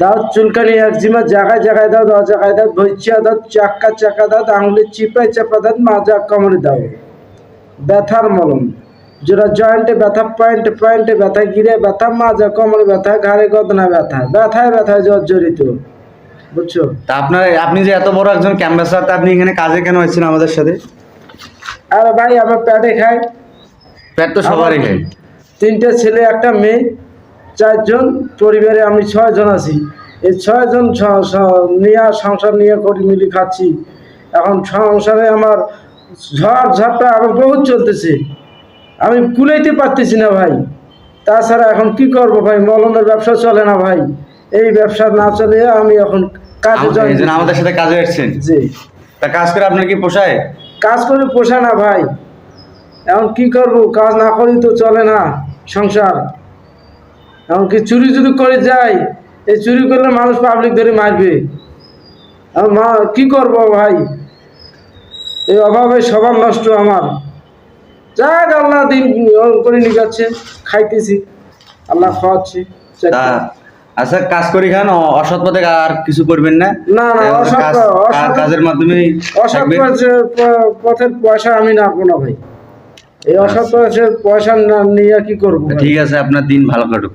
দাঁত চুলকানি একজিমা জায়গায় জায়গায় দাঁত অজায়গায় দাঁত ভৈচিয়া দাঁত চাক্কা চাকা দাঁত আঙুলের চিপায় চাপা দাঁত মাজা কোমরে দাও ব্যথার মলম যেটা জয়েন্টে ব্যথা পয়েন্টে পয়েন্টে ব্যথা গিরে ব্যথা মাজা কোমরে ব্যথা ঘাড়ে গদনা ব্যথা ব্যথায় ব্যথায় জর্জরিত বুঝছো। তা আপনি যে এত বড় একজন ক্যানভাসার, তা আপনি এখানে কাজে কেন হয়েছেন আমাদের সাথে? আরে ভাই আমার পেটে খাই, পেট তো সবারই খায়। 3টে ছেলে একটা মেয়ে, 4 জন পরিবারে, আমি 6 জন আছি। এই 6 জন নিয়ে সংসার নিয়ে করি মিলি খাচ্ছি। এখন সংসারে আমার ঝড় ঝাপটা আমার বহুত চলতেছে, আমি কুলাইতে পারতেছি না ভাই। তাছাড়া এখন কি করব ভাই, মলমের ব্যবসা চলে না ভাই। এই ব্যবসা না চলে আমি এখন কাজে এই জন্য আমাদের সাথে কাজে এসেছেন। জি। তা কাজ করে আপনার কি পোষায়? কাজ করে পোষায় না ভাই, এখন কি করব, কাজ না করি তো চলে না সংসার। এমনকি চুরি যদি করে যাই, এই চুরি করলে মানুষ পাবলিক ধরে মারবে। কি করব ভাই, এই অভাবে সবার নষ্ট আমার। যাক আল্লাহ দিন করে নিয়ে যাচ্ছে, খাইতেছি, আল্লাহ খাওয়াচ্ছি। তা আচ্ছা, কাজ করি খান, অসৎ পথে আর কিছু করবেন না। না না, কাজের মাধ্যমে অসৎ পথের পয়সা আমি রাখবো না ভাই। এই অসৎ পথের পয়সা নিয়ে কি করবো? ঠিক আছে, আপনার দিন ভালো কাটুক।